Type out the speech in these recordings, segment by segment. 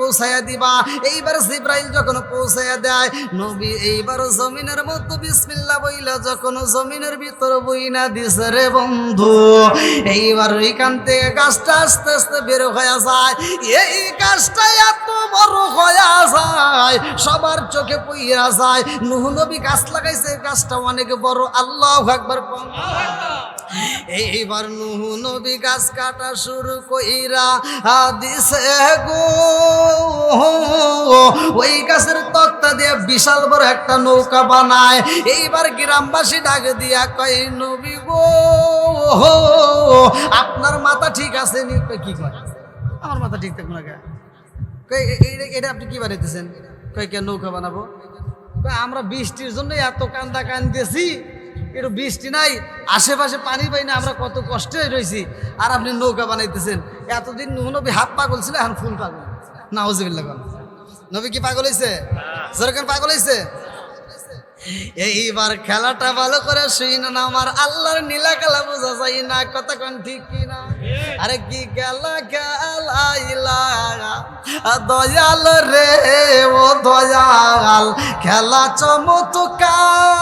পৌঁছায়া দিবা। এইবার জিব্রাইল যখন পৌঁছায়া দেয়, নবী এইবার জমিনের মধ্যে বিসমিল্লাহ বইলা যখন জমিনের ভিতর বইনা দিছে রে বন্ধু, এইবার ওইখান থেকে গাছটা আস্তে আস্তে বের হয়ে যায়। এই গাছটা এত বড় হয়ে যায় সবার চোখে পইরা যায়। নূহ নবী গাছ লাগাইছে, গাছটা অনেক বড়। আল্লাহু আকবার। এইবার নূহ নবী গাছ কাটা শুরু কইরা দিছে গো, ওই গাছের তক্তা দিয়ে বিশাল বড় একটা নৌকা বানায়। এইবার গ্রামবাসী ডাক দিয়া কয়, নবী গো আপনার মাথা ঠিক আছে নি? কি কয় আমার মাথা ঠিক থাকবো না? এটা আপনি কি বানাইতেছেন? কয় কে নৌকা বানাবো? আমরা বৃষ্টির জন্য এত কান্দা কান্দিয়েছি, একটু বৃষ্টি নাই, আশেপাশে পানি পাই না, আমরা কত কষ্টে রয়েছি, আর আপনি নৌকা বানাইতেছেন। এতদিন নূহ নবী হাফ পাগল ছিল, এখন ফুল পাগল। নাউজুবিল্লাহ। নবী কি পাগল হয়েছে? সরকার পাগল হয়েছে? এইবার খেলাটা ভালো করে শুই না, আমার আল্লাহর নীলা খেলা বোঝা যায় না। কথা কোন ঠিক কিনা? আরে কি খেলা খেলাইলা দয়াল রে, ও দয়াল খেলা চমৎকার,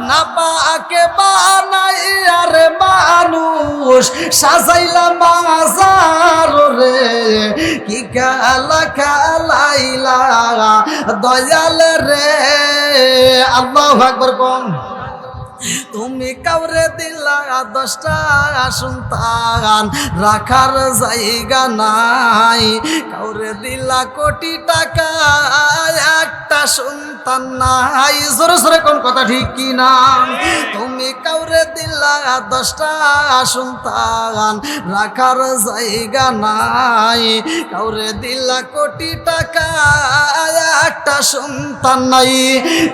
না পাকে বানাই আর মানুষ সাজাইলা মাজার রে। কি খেলা খেলাইলা দয়াল রে। আল্লাহু আকবার। কোন তুমি কাউরে দিলা 10টা সন্তান, রাখার জায়গা নাই। কাউরে দিলা কোটি টাকা, একটা সন্তান নাই। জোরে জোরে কোন কথা ঠিক কি না? তুমি কাউরে দিলা 10টা সন্তান, রাখার জায়গা নাই। কাউরে দিলা কোটি টাকা, একটা সন্তান নাই।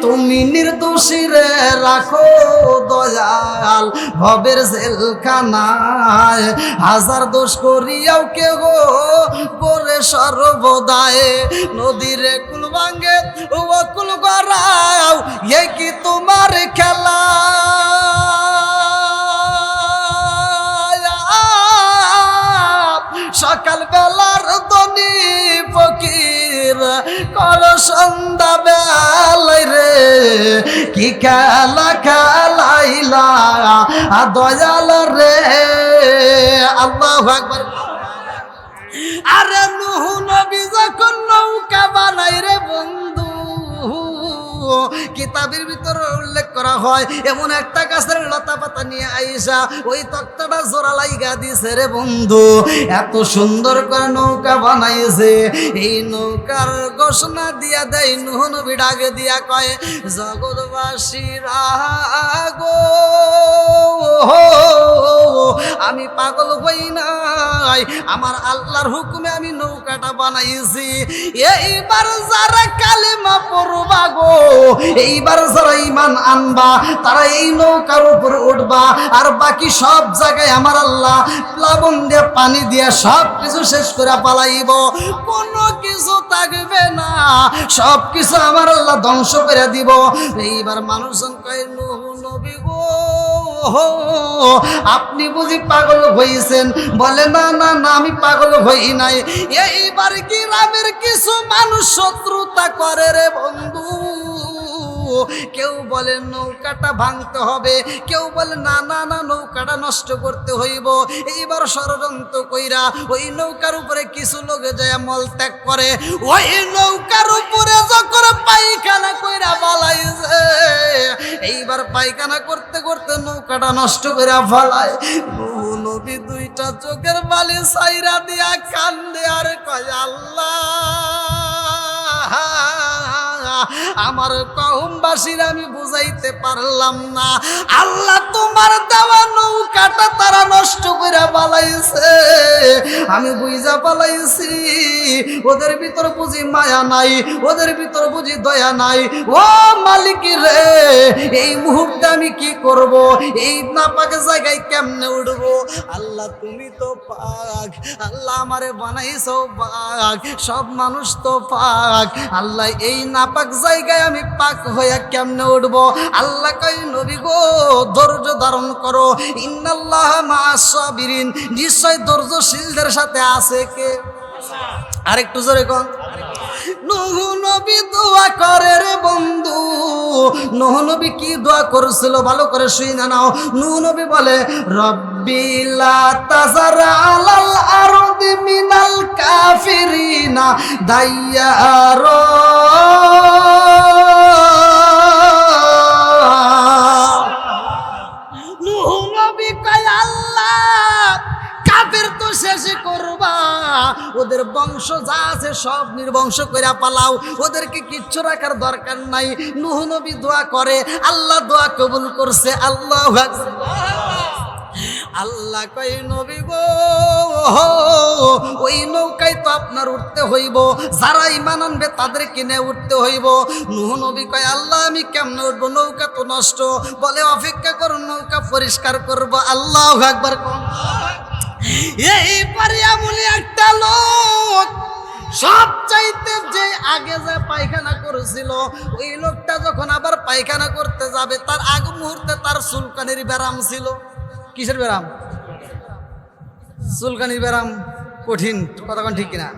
তুমি নির্দোষী রে রাখো দয়াল ভবের জেলখানায়, হাজার দোষ করিয়াও কেহ করে সর্বদায়। নদীরে কুল ভাঙ্গে ও কুল গড়াও, এ কি তোমার খেলা? সকাল বেলার ধনী ফকির কর সন্ধ্যা বেলায় রে। কি খেলা খেলাইলা দয়াল রে। আল্লাহু আকবার। আরে নূহ নবী যখন নৌকা বানাই রে বন্ধু, কিতাবের ভিতরে উল্লেখ করা হয় এমন একটা গাছের লতা পাতা নিয়ে আইসা ওই তক্তাটা জোড়া লাইগা দিছে রে বন্ধু। এত সুন্দর করে নৌকা বানাইছে। এই নৌকার ঘোষণা দিয়া দেয় নূহ নবী, ডাকে দিয়া কয়, জগৎবাসীরা গো আমি পাগল হই নাই, আমার আল্লাহর হুকুমে আমি নৌকাটা বানাইছি। এইবার যারা কালেমা পড়বা গো, এইবার যারা ঈমান আনবা, তারা এই নৌকার উপর উঠবা। আর বাকি সব জায়গায় আমার আল্লাহ প্লাবন দিয়ে পানি দিয়ে সব কিছু শেষ করে পালাইব। কোনো কিছু থাকবে না, সব কিছু আমার আল্লাহ ধ্বংস করে দিব। এইবার মানুষজন কয়, নূহ নবী গো আপনি বুঝি পাগল হইছেন? বলে, না না না আমি পাগল হই নাই। এইবার গ্রামের কিছু মানুষ শত্রুতা করে রে বন্ধু। কেউ বলে নৌকাটা ভাঙতে হবে, কেউ বলে না না না নৌকাটা নষ্ট করতে হইব। এইবার ষড়যন্ত্র কইরা ওই নৌকার উপরে কিছু লোক যায় মল ত্যাগ করে। ওই নৌকার উপরে যখন পায়খানা কইরা বালাইছে, এইবার পায়খানা করতে করতে নৌকাটা নষ্ট করে ফালায়। নূহ নবী 2টা চোখের বালি সাইরা দিয়া কান্দে আর কয়, আল্লাহ আমার কওমবাসীর আমি বুঝাইতে পারলাম না। আল্লাহ তোমার দেওয়া নৌকাটা তারা নষ্ট করে পালাইছে, আমি বুঝা পালাইছি। ওদের ভিতর বুঝি মায়া নাই, ওদের ভিতর বুঝি দয়া নাই। ও মালিক রে, এই মুহূর্তে আমি কি করব? এই নাপাক জায়গায় কেমনে উঠবো? আল্লাহ তুমি তো পাক, আল্লাহ আমারে বানাইছো পাক, সব মানুষ তো পাক। আল্লাহ এই নাপাক জায়গায় আমি পাক হয়ে কেমনে উঠবো? আল্লাহ কয় নবী গো ধৈর্য ধারণ করো, ইন্নাল্লাহ মা'আস সাবিরিন, নিশ্চয় ধৈর্যশীলদের সাথে আছে কে? আরেকটু জোরে কন। নূহ নবী দোয়া করে রে বন্ধু। নূহ নবী কি দোয়া করেছিল ভালো করে শুনে নাও। নূহ নবী বলে রব্বি লা তাযার আলাল আরদি মিনাল কাফিরিনা দাইয়ারা। নূহ নবী কয় আল্লাহ কাফের তো শেষ করবা, ওদের বংশ যা আছে সব নির্বংশ করে পালাও, ওদেরকে কিচ্ছু রাখার দরকার নাই। নূহ নবী দোয়া করে, আল্লাহ দোয়া কবুল করছে। আল্লাহু আকবার। আল্লাহ কয় নবী গো ওই নৌকায় তো আপনার উঠতে হইব, যারা ঈমান আনবে তাদের কিনে উঠতে হইব। নূহ নবী কয় আল্লাহ আমি কেমনে উঠবো? নৌকা তো নষ্ট। বলে অপেক্ষা করুন, নৌকা পরিষ্কার করব। আল্লাহু আকবার। এইবারে এমনই একটা লোক সবচাইতে যে আগে যে পায়খানা করেছিল, ওই লোকটা যখন আবার পায়খানা করতে যাবে তার আগ মুহূর্তে তার চুলকানির ব্যারাম ছিল। কিসের ব্যারাম? চুলকানির ব্যারাম। কঠিন কথা কোন ঠিক কিনা?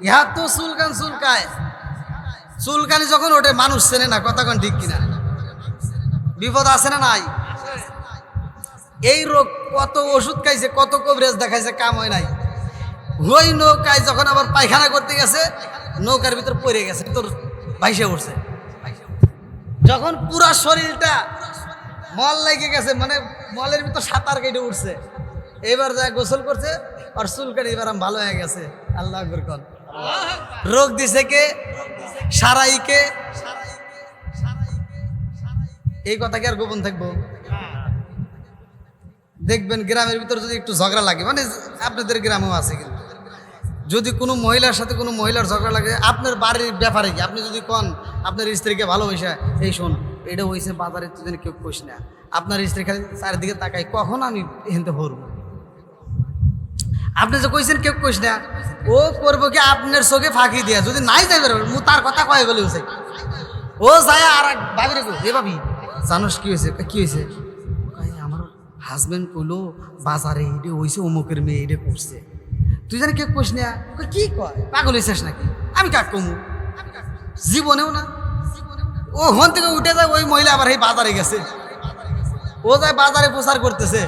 ইহা তো চুলকায়, চুলকানি যখন ওঠে মানুষ চেনে না। কথা কোন ঠিক কিনা? বিপদ আছে না নাই? এই রোগ কত ওষুধ খাইছে, কত কবরেজ দেখাইছে, কাম হয় নাই। ওই নৌকায় যখন আবার পায়খানা করতে গেছে, নৌকার ভিতর পড়ে গেছে, তোর ভাইসে উঠছে। যখন পুরা শরীরটা মল লেগে গেছে, মানে মলের ভিতর সাঁতার কেটে উঠছে, এবার যা গোসল করছে আর চুলকানি এবার ভালো হয়ে গেছে। আল্লাহ আকবার কন। রোগ দিছে কে? সারাইকে। এই কথা কি আর গোপন থাকবো? দেখবেন গ্রামের ভিতর যদি একটু ঝগড়া লাগে, মানে আপনাদের গ্রামেও আছে, কিন্তু যদি কোনো মহিলার সাথে কোনো মহিলার ঝগড়া লাগে, আপনার বাড়ির ব্যাপারে কি আপনি যদি কন আপনার স্ত্রীকে ভালোবাসা, এই শোন এটা হয়েছে বাজারে, তুই যেন কেউ কইস না, আপনার স্ত্রী খালি চারিদিকে তাকাই কখন আমি এখানতে ভরবো। আপনি যে কইছেন কেউ কইস না, ও করবো কি আপনার চোখে ফাঁকি দিয়া, যদি নাই যাই পারবে তার কথা কয়ে গেলে হয়েছে। ও যায় আর এক ভাবি রেখো, এ ভাবি জানোস কি হয়েছে? কি হয়েছে? আমার হাজবেন্ড কইলো বাজারে এটা হয়েছে, অমুকের মেয়ে এটা করছে, তুই জানি কেউ কইস না। কি কয়? পাগল হয়েছিস নাকি? আমি কাক কমু? জীবনেও না। ও হন থেকে উঠে যায়, ওই মহিলা আবার এই বাজারে গেছে, ও যায় বাজারে প্রচার করতেছে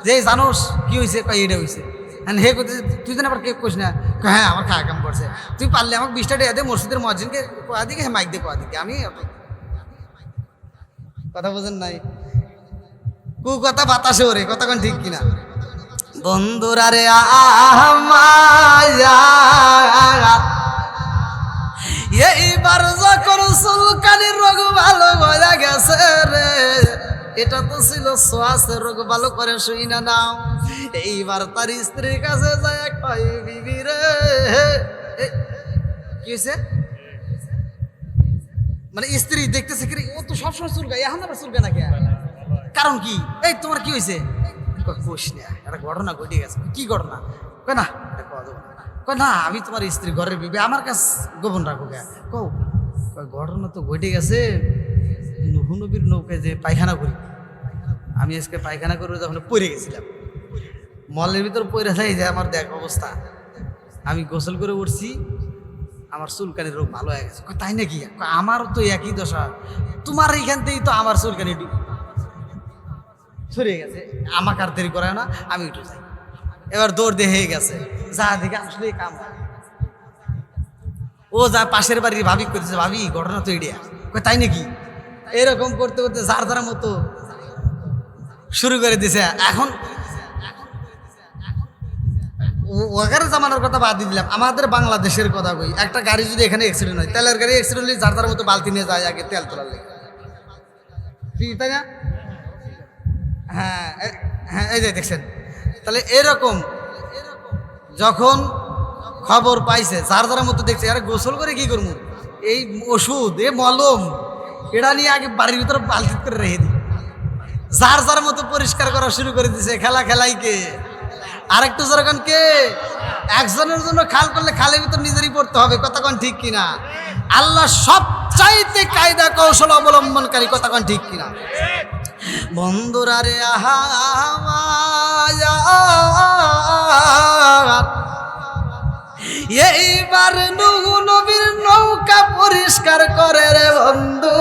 যে জানোস কি হয়েছে? কয় এটা হয়েছে। হে করতেছে, তুই জানি আবার কেউ কইস না? হ্যাঁ আমার খাওয়া কাম করছে, তুই পারলে আমাকে 20টা টাকা দে, মসজিদের মসজিদকে কোয়া দিকে, হ্যাঁ মাইক দিয়ে কোয়া দিকে। আমি কথা বোঝেন নাই? কু কথা বাতাসে ওরে, কথা কোন ঠিক কিনা? বন্ধুরা রে এইবার যখন চুলকানির রোগ ভালো হয়ে গেছে রে, এটা তো ছিল শ্বাসের রোগ, ভালো করে শুই না নাও। এইবার তার স্ত্রীর কাছে যায়, কয় বিবি রে কি হয়েছে? মানে স্ত্রী দেখতেছে কি ও তো সবসময় চুলকায়, এখন আবার চুলকায় না কে? কারণ কি? এই তোমার কি হয়েছে? কোশ না, একটা ঘটনা ঘটে গেছে। কি ঘটনা? কয় না কয় না আমি তোমার স্ত্রী, ঘরের বিবি, আমার কাছে গোপন রাখো কে? কও। ঘটনা তো ঘটে গেছে, নূহ নবীর নৌকায় যে পায়খানা করি, আমি আজকে পায়খানা করে যখন পড়ে গেছিলাম, মলের ভিতর পড়ে যাই যে আমার দেখ অবস্থা, আমি গোসল করে উঠছি, আমার চুলকানির রোগ ভালো হয়ে গেছে। তাই নাকি? আমারও তো একই দশা, তোমার এইখান থেকেই তো আমার চুলকানি সরে গেছে, আমাকে আর দেরি করায় না, আমি একটু যাই। এবার দৌড় দিয়ে হয়ে গেছে, যা দিকে আসলে কাম। ও যা পাশের বাড়ির ভাবি করতেছে, ভাবি ঘটনা তো এডিয়া। তাই নাকি? এরকম করতে করতে যার যার মতো শুরু করে দিছে। এখন ওখানে জামানোর কথা বাদ দিয়ে দিলাম, আমাদের বাংলাদেশের কথা কই। একটা গাড়ি যদি এখানে অ্যাক্সিডেন্ট হয়, তেলের গাড়ি অ্যাক্সিডেন্ট হলে যার যার মতো বালতি নিয়ে যায় আগে তেল তোলার লেগে, তাই না? হ্যাঁ হ্যাঁ, এই যে দেখছেন। তাহলে এরকম যখন খবর পাইছে, যার যার মতো দেখছে, আরে গোসল করে কি করবো, এই ওষুধ এ মলম এটা নিয়ে আগে বাড়ির ভিতরে বালতি করে রেখে দিই, যার যার মতো পরিষ্কার করা শুরু করে দিছে। খেলা খেলাই কে? আরেকটু যেরকম কে? একজনের জন্য খাল করলে খালের ভিতর নিজেরই পড়তে হবে। কতক্ষণ ঠিক কিনা? আল্লাহ সব চাইতে কায়দা কৌশল অবলম্বনকারী, কথা কোন ঠিক কিনা? বন্ধুরা রে আহা এইবার নূহ নবীর নৌকা পরিষ্কার করে রে বন্ধু।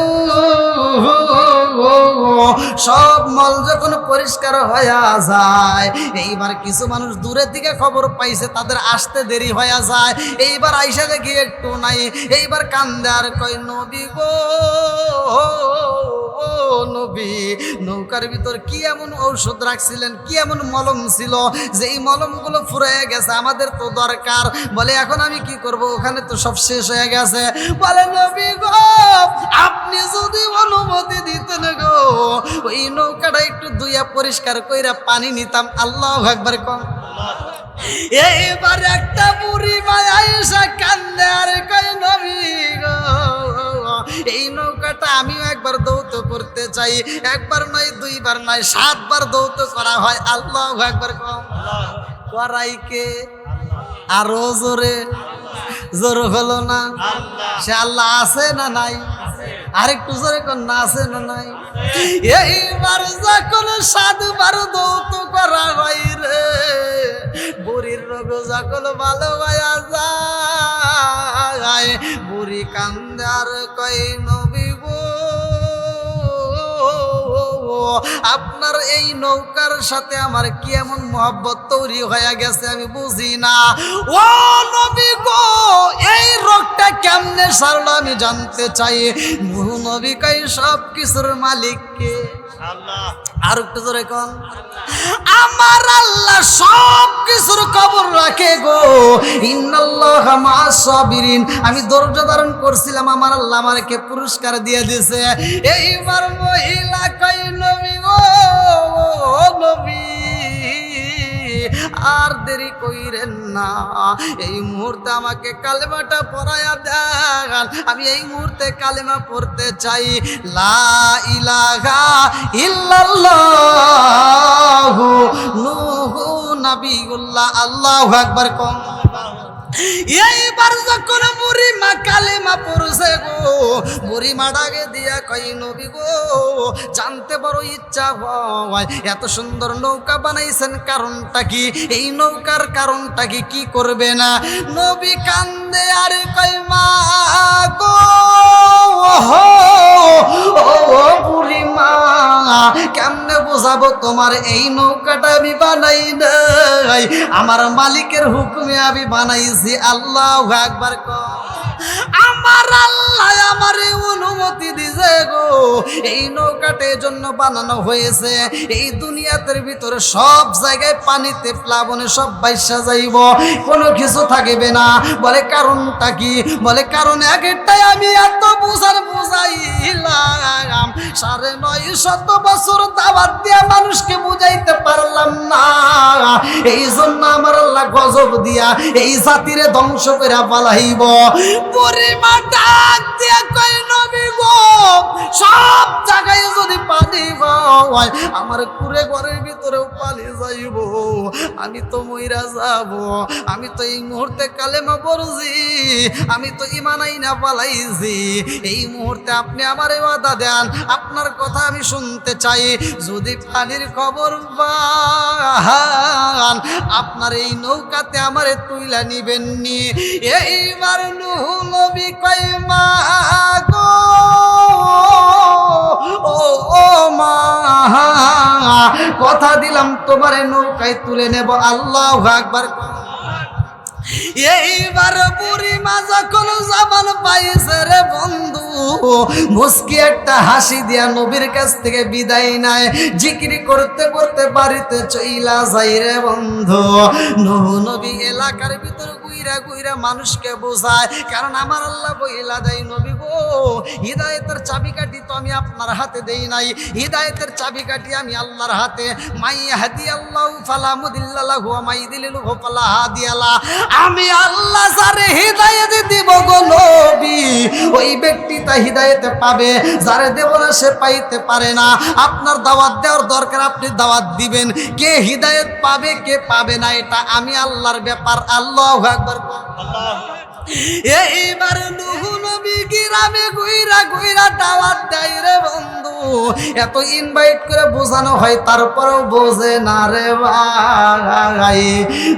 সব মল যখন পরিষ্কার হয়ে যায়, এইবার কিছু মানুষ দূরের দিকে খবর পাইছে, তাদের আসতে দেরি হয়ে যায়। এইবার আইসা দেখি একটু নাই, এইবার কান্দে আর কয় নবী গো নবী, নৌকার ভিতর কি এমন ঔষধ রাখছিলেন, কি এমন মলম ছিল যে এই মলমগুলো ফুরাইয়া গেছে, আমাদের তো দরকার। বলে এখন আমি কি করব, ওখানে তো সব শেষ হয়ে গেছে। বলে নবী গো আপনি যদি অনুমতি দিতেন গো, ওই নৌকাটা একটু ধুইয়া পরিষ্কার কইরা পানি নিতাম। আল্লাহু আকবার কম। এইবার একটা বুড়ি মায়া এসে কান্দে আর কয় নবী গো এই নৌকাটা আমিও একবার দৌত করতে চাই। একবার নয়, দুইবার নয়, 7 বার দৌত করা হয়। আল্লাহু আকবার কম। করাইকে আরো জোরে, জোর হলো না? সে আল্লাহ আছে না নাই? আরেকটু জোরে কোন না আছে না নাই? এইবার যখন 7 বার দৌত করা হয় রে, বুড়ির রোগ যখন ভালো হয়ে যায়, বুড়ি কান্দে আর কয় নবী গো আপনার এই নৌকার সাথে আমার কি এমন মহব্বত তৈরি হয়ে গেছে আমি বুঝি না। ও নবী গো এই রোগটা কেমনে সারলো আমি জানতে চাই। নূহ নবী কয় সব কিছুর মালিক কে? আল্লাহ। আর একটু জোরে কোন। আমার আল্লাহ সব কিছুর খবর রাখে গো। ইন্নাল্লাহা মা'আস সাবিরিন। আমি ধৈর্য ধারণ করছিলাম, আমার আল্লাহ আমাকে পুরস্কার দিয়ে দিয়েছে। এইবার মহিলা কই নবী গো নবী আর দেরি কইরেন না, এই মুহূর্তে আমাকে কালেমাটা পড়ায়া দেন, আমি এই মুহূর্তে কালেমা পড়তে চাই। লা ইলাহা ইল্লাল্লাহু নূহু নবিয়ুল্লাহ। আল্লাহু আকবার কম। এইবার যখন বুড়ি মা কালেমা পড়ছে গো, বুড়ি মা ডাকে দিয়া কই নবী গো জানতে বড় ইচ্ছা হয়, এত সুন্দর নৌকা বানাইছেন কারণটা কি? এই নৌকার কারণটা কি? কি করবে না? নবী কান্দে আর কই মা গো ও বুড়ি মা কেমনে বোঝাবো তোমার, এই নৌকাটা আমি বানাই নাই, আমার মালিকের হুকুমে আমি বানাইছি। আল্লাহু আকবার কও। আমার আল্লাহ আমারে অনুমতি দিছে গো, এই নৌকাটার জন্য বানানো হয়েছে। এই দুনিয়াতের ভিতরে সব জায়গায় পানিতে প্লাবনে সব বাইসা যাইব, কোনো কিছু থাকবে না। বলে কারণটা কি? বলে কারণ একটাই, আমি এত বুঝাইলাম 950 বছর দাওয়াত দিয়া মানুষকে বুঝাইতে পারলাম না, এই জন্য আমার আল্লাহ গজব দিয়া এই জাতিরে ধ্বংস করে পালাইব। পরিমা ডাক দিয়া কই নবী গো সব জায়গায় যদি পানি হয়, আমার কুড়ে ঘরের ভিতরেও পানি যাইব, আমি তো মইরা যাব। আমি তো এই মুহূর্তে কালেমা পড়ছি, আমি তো ঈমান আইনা পালাইছি। এই মুহূর্তে আপনি আমারে ওয়াদা দেন, আপনার কথা আমি শুনতে চাই। যদি পানির খবর পান, আপনার এই নৌকাতে আমারে তুইলা নিবেন নি। এইবার নূহ নবী কই মা গো ও মা কথা দিলাম তোমারে নৌকায় তুলে নেব। আল্লাহু আকবার। এইবার বুড়ি মা যখন জবান পাইছে রে বন্ধু, মুস্কি একটা হাসি দিয়া নবীর কাছ থেকে বিদায় নাই, জিকিরি করতে করতে বাড়িতে চইলা যাই রে বন্ধু। নূহ নবী এলাকার ভিতর গুইরা গুইরা মানুষকে বোঝায়, কারণ আমার আল্লাহ বইলা দেয় নবী গো হিদায়েতের চাবিকাঠি তো আমি আপনার হাতে দেই নাই, হিদায়েতের চাবিকাঠি আমি আল্লাহর হাতে। মাই ইয়াহদিয়াল্লাহু ফালা মুদিল্লা লাহু ওয়া মাই ইউদ্লিলহু ফালা হাদিয়া লাহু। আমি আল্লাহ যারে হিদায়াত দিব গো নবী, ওই ব্যক্তি তা হিদায়াত পাবে, যারে দেব না সে পাইতে পারে না। আপনার দাওয়াত দেওয়ার দরকার, আপনি দাওয়াত দিবেন। কে হিদায়াত পাবে কে পাবে না এটা আমি আল্লাহর ব্যাপার। আল্লাহু আকবার। এইবার নূহ নবী কি গ্রামে ঘুইরা ঘুইরা দাওয়াত দেয় রে বন্ধু। এত ইনভাইট করে বোঝানো হয় তারপরেও বোঝে না রে ভাই।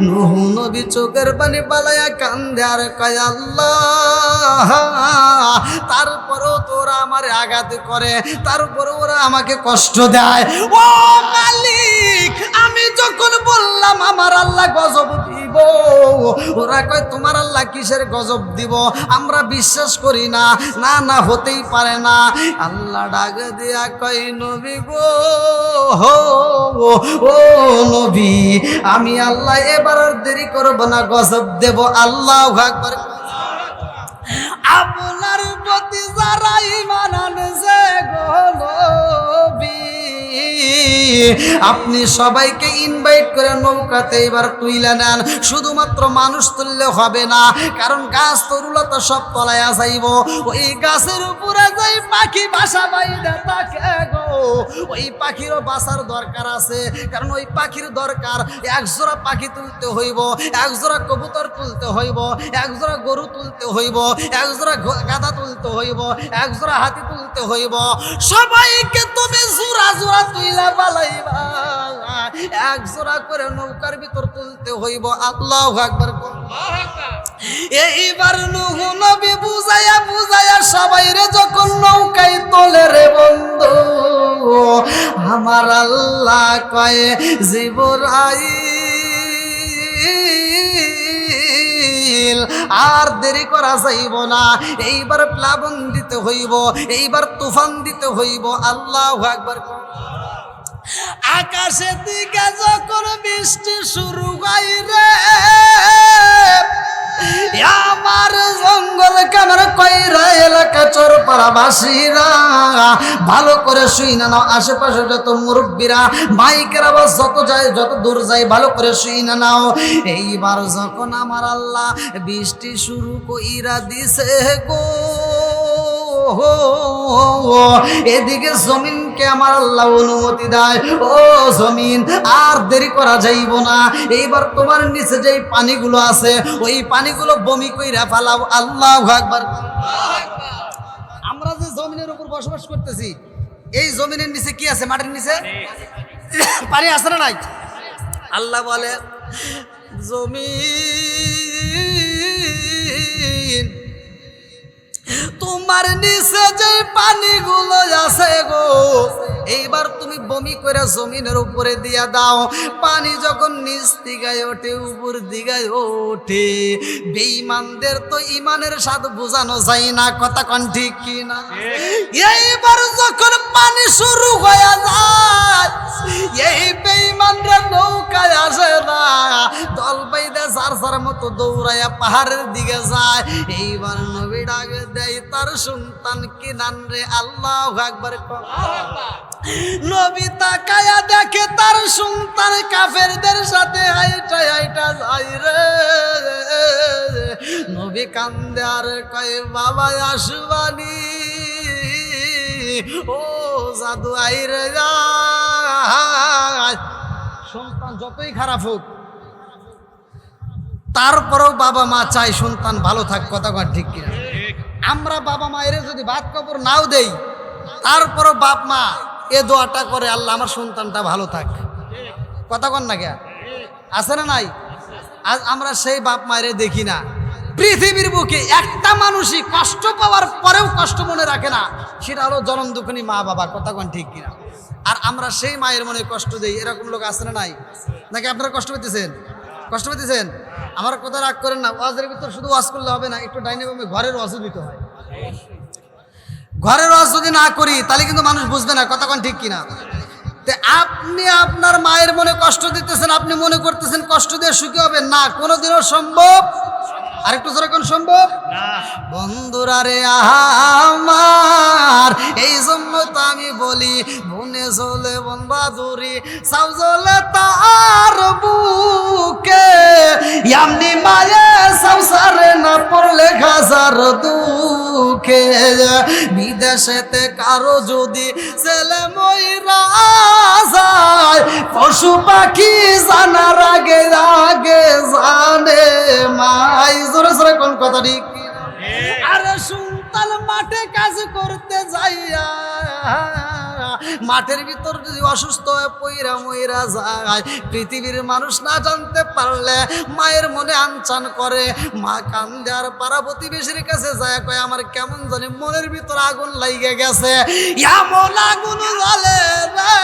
নূহ নবী চোখের পানি পালায়া কান্দে আর কয় আল্লাহ, তারপরেও তোরা আমার আঘাত করে, তারপরে ওরা আমাকে কষ্ট দেয়। ও মালিক, আমি যখন বললাম আমার আল্লাহ গজব দিব, ওরা কয় তোমার আল্লাহ কিসের গজব দিব, আমরা বিশ্বাস করি না। না না, হতেই পারে না। আল্লাহ ডাক দিয়া কয় নবী গো, ও নবী, আমি আল্লাহ এবার আর দেরি করব না, গজব দেব। আল্লাহু আকবার। আপনার প্রতি যারা ঈমান আনছে গো নবী, আপনি সবাইকে ইনভাইট করে নৌকাতে এবার তুইলা নেন। শুধুমাত্র মানুষ তুললে হবে না, কারণ গাছ তরুলতা সব তলায় যাইব। ওই গাছের উপরে যাই পাখি বাসা বাইদা থাকে গো, ওই পাখিরও বাসার দরকার আছে। কারণ ওই পাখির দরকার, এক জোড়া পাখি তুলতে হইব, এক জোড়া কবুতর তুলতে হইব, এক জোড়া গরু তুলতে হইব, এক জোড়া গাধা তুলতে হইব, এক জোড়া হাতি তুলতে হইব। সবাইকে তুমি জোড়া জোড়া তুইলা পালাইবা, এক জোড়া করে নৌকার ভিতর তুলতে হইব। আল্লাহু আকবার। এইবার নূহ নবী বুঝাইয়া বুঝাইয়া সবাই রে যখন নৌকায় তোলে রে বন্ধু, আমার আল্লাহ কয়ে জিবরাইল, আর দেরি করা যাইব না, এইবার প্লাবন দিতে হইব, এইবার তুফান দিতে হইব। আল্লাহু আকবার। আকাশের দিকে যখন বৃষ্টি শুরু হয় রে, আমার জঙ্গল কামার কইরা এলাকা চরপাড়া বাসীরা ভালো করে শুই না নাও। আশেপাশে যত মুরব্বীরা মাইকের আওয়াজ যত যায়, যত দূর যায়, ভালো করে শুই না নাও। এইবার যখন আমার আল্লাহ বৃষ্টি শুরু কইরা দিছে গো, এদিকে জমিনকে আমার আল্লাহ অনুমতি দেয়, ও জমিন আর দেরি করা যাইব না, এইবার তোমার নিচে যেই পানিগুলো আছে ওই পানিগুলো বমি কইরা ফেলাও। আল্লাহু আকবার। আমরা যে জমিনের উপর বসবাস করতেছি, এই জমিনের নিচে কি আছে? মাটির নিচে পানি আছে না নাই? আল্লাহ বলে জমিন, তোমার নিচে যে পানিগুলো আছে গো, এইবার তুমি বমি করে জমিনের উপরে দিয়া দাও। পানি যখন নিচ দিগায় ওঠে, উপর দিগায় ওঠে, বেঈমানদের তো ইমানের স্বাদ বোঝানো যায় না। কথা কোন ঠিক কি না? এইবার যখন পানি শুরু হয়ে যায়, এই বেঈমানরা নৌকায় আসে না, দল বাইদা যার যার মতো দৌড়াইয়া পাহাড়ের দিকে যায়। এইবার নবী ডাক দেয় তার সন্তান কিনান রে। আল্লাহু আকবার। নবী তাকায়া দেখে তার সন্তান কাফেরদের সাথে হাইটা হাইটা যায় রে। নবী কান্দে আর কয় বাবা আসবানি, ও জাদু আইরে যায়। সন্তান যতই খারাপ হোক তারপরেও বাবা মা চাই সন্তান ভালো থাক। কথা কর ঠিক কিনা? আমরা বাবা মায়ের যদি ভাত কাপড় নাও দেই, তারপরও বাপ মা এ দোয়াটা করে, আল্লাহ আমার সন্তানটা ভালো থাক। কথা কন না কে? আছে না নাই? আজ আমরা সেই বাপ মায়ের দেখি না। পৃথিবীর বুকে একটা মানুষই কষ্ট পাওয়ার পরেও কষ্ট মনে রাখে না, সেটা হলো জনম দুঃখিনী মা বাবা। কথা কন ঠিক কিনা? আর আমরা সেই মায়ের মনে কষ্ট দেই, এরকম লোক আছে না নাই? নাকি আপনারা কষ্ট পেতেছেন? কষ্ট পেতেছেন? আমার কথা রাগ করেন না। ওয়াজের ভিতর শুধু ওয়াজ করলে হবে না, একটু ডাইনামিক ঘরের ওয়াজও দিতে হয়। ঘরের ওয়াজ যদি না করি তাহলে কিন্তু মানুষ বুঝবে না। কথা কোন ঠিক কিনা? আপনি আপনার মায়ের মনে কষ্ট দিতেছেন, আপনি মনে করতেছেন কষ্ট দিয়ে সুখী হবেন না, কোনোদিনও সম্ভব। আরেকটু জোরে কোন সম্ভব না। বন্ধুরা রে আমার, এই জন্য তো আমি বলি বনে চলে বন বাদুরি সাউ জলে তার বুকে, এমনি মায়ে সংসারে না পড়লে হাজার দুঃখে। বিদেশেতে কারো যদি ছেলে মইরা যায়, পশু পাখি জানার আগে আগে জানে মাই। জোরে জোরে কোন কথা ঠিক? আরে সন্তান মাঠে কাজ করতে যাইয়া মাঠের ভিতর যদি অসুস্থ হয়ে পইরা মইরা যায়, পৃথিবীর মানুষ না জানতে পারলে মায়ের মনে আনচান করে, মা কান্দে আর পাড়া প্রতিবেশীর কাছে যায় কয় আমার কেমন জানি মনের ভিতর আগুন লাইগে গেছে, এমন আগুন জ্বলে রে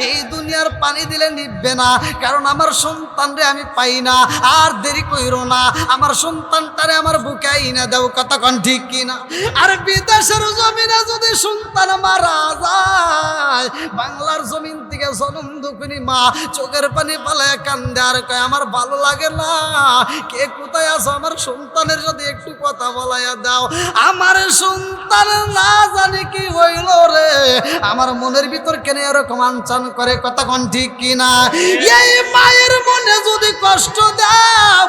এই দুনিয়ার পানি দিলে নিভবে না, কারণ আমার সন্তান রে আমি পাই না। আর দেরি কইরো না, আমার সন্তানটারে আমার বুকে আইনা দাও, কতক্ষণ ঠিক কিনা। আর বিদেশের জমিনে যদি সন্তান মারা যায়, বাংলার জমিন থেকে জনম দুঃখিনী মা চোখের পানি পালায় কান্দে আর কয় আমার ভালো লাগে না, কে কোথায় আছো আমার সন্তানের যদি একটু কথা বলাইয়া দাও। আমার সন্তান না জানি কি হইল রে, আমার মনের ভিতর কেন এরকম আনচান করে, কতক্ষণ ঠিক কিনা। এই মায়ের মনে যদি কষ্ট দাও,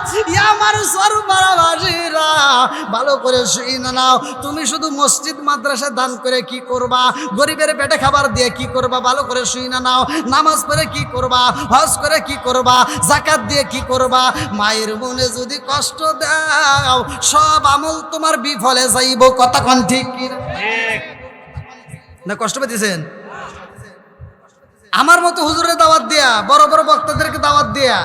আমার সর্বরাবাসীরা ভালো করে শুই না নাও, তুমি শুধু মসজিদ মাদ্রাসা দান করে কি করবা, গরিবের পেটে খাবার দিয়ে কি করবা, ভালো করে শুই না নাও, নামাজ পড়ে কি করবা, হজ করে কি করবা, যাকাত দিয়ে কি করবা। মায়ের মনে যদি কষ্ট দাও, সব আমল তোমার বিফলে যাইব, কতক্ষণ ঠিক কিনা। না কষ্ট পেতেছেন? আমার মতো হুজুরের দাওয়াত দিয়া, বড় বড় বক্তাদেরকে দাওয়াত দিয়া,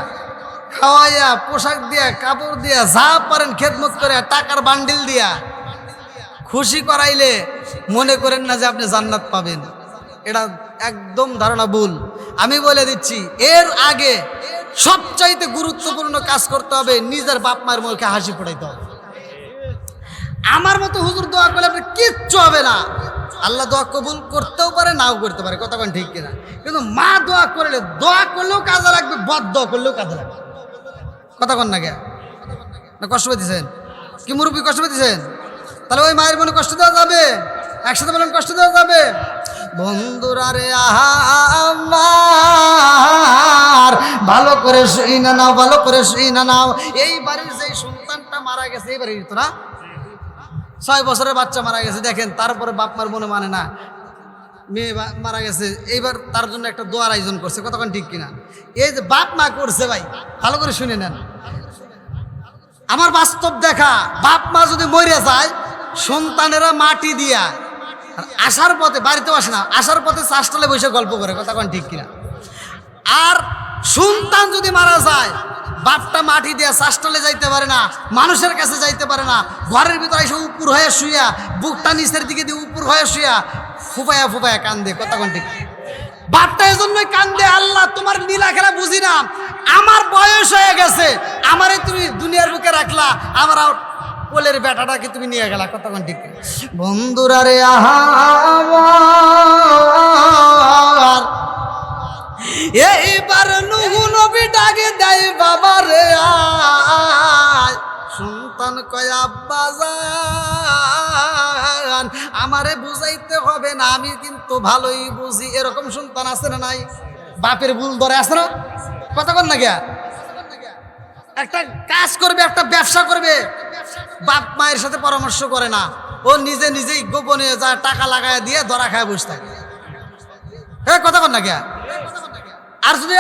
খাওয়াইয়া, পোশাক দিয়া, কাপড় দিয়া, যা পারেন খেদমত করে, টাকার বান্ডিল দিয়া খুশি করাইলে মনে করেন না যে আপনি জান্নাত পাবেন, এটা একদম ধারণা ভুল। আমি বলে দিচ্ছি, এর আগে সবচাইতে গুরুত্বপূর্ণ কাজ করতে হবে, নিজের বাপ মায়ের মুখে হাসি ফোটাইতে হবে। আমার মতো হুজুর দোয়া করলে আপনার কিচ্ছু হবে না, আল্লাহ দোয়া কবুল করতেও পারে, নাও করতে পারে, কতক্ষণ ঠিক কিনা। কিন্তু মা দোয়া করলে, দোয়া করলেও কাজে লাগবে, বদ দোয়া করলেও কাজে লাগবে, কতক্ষণ না গে না। কষ্ট পেতেছেন কি মুরব্বী, কষ্ট পেতেছেন? তাহলে ওই মায়ের মনে কষ্ট দেওয়া যাবে? একসাথে বলেন কষ্ট দেওয়া যাবে। বন্ধুরা রে আমার ভালো করে শুই না নাও, ভালো করে শুই না নাও। এই বাড়ির যে সন্তানটা মারা গেছে, এই বাড়ির তো না 6 বছরের বাচ্চা মারা গেছে, দেখেন তারপরে বাপ মার মনে মানে না, মেয়ে মারা গেছে, এইবার তার জন্য একটা দোয়ার আয়োজন করছে, কতক্ষণ ঠিক কিনা। এই যে বাপ মা করছে ভাই, ভালো করে শুনে নেন, আমার বাস্তব দেখা, বাপ মা যদি মরে যায়, সন্তানেরা মাটি দিয়া আর আসার পথে, বাড়িতেও আসে না, আসার পথে চাষটালে বসে গল্প করে, কতক্ষণ ঠিক কিনা। আর সন্তান যদি মারা যায়, বাপটা মাটি দিয়া চাষটালে যাইতে পারে না, মানুষের কাছে যাইতে পারে না, ঘরের ভিতরে এসে উপর হয়ে শুইয়া, বুকটা নিচের দিকে দিয়ে উপর হয়ে শুইয়া ফুপায়া ফুপায়া কান্দে, কতক্ষণ ঠিক। বাপটা এই জন্যই কান্দে, আল্লাহ তোমার লীলা খেলা বুঝি না, আমার বয়স হয়ে গেছে, আমারে তুমি দুনিয়ার বুকে রাখলা, আমার কোলের বেটাটাকে তুমি নিয়ে গেলা, কতক্ষণ ঠিক। বন্ধুরা রে আমার এইবার নূহ নবী ডাকে দেয়, বাবা রে আয়। সন্তান কয় আব্বা জান আমারে বুঝাইতে হবে না, আমি কিন্তু ভালোই বুঝি। এরকম সন্তান আছে না নাই? বাপের ভুল ধরে আছে না, কতক্ষণ না গিয়া একটা কাজ করবে, একটা ব্যবসা করবে, বাপ মায়ের সাথে পরামর্শ করে না, ও নিজে নিজেই গোপনে যা টাকা লাগায় দিয়ে ধরা খায় বসে থাকে, হ্যাঁ কতক্ষণ না গিয়া। আর যদি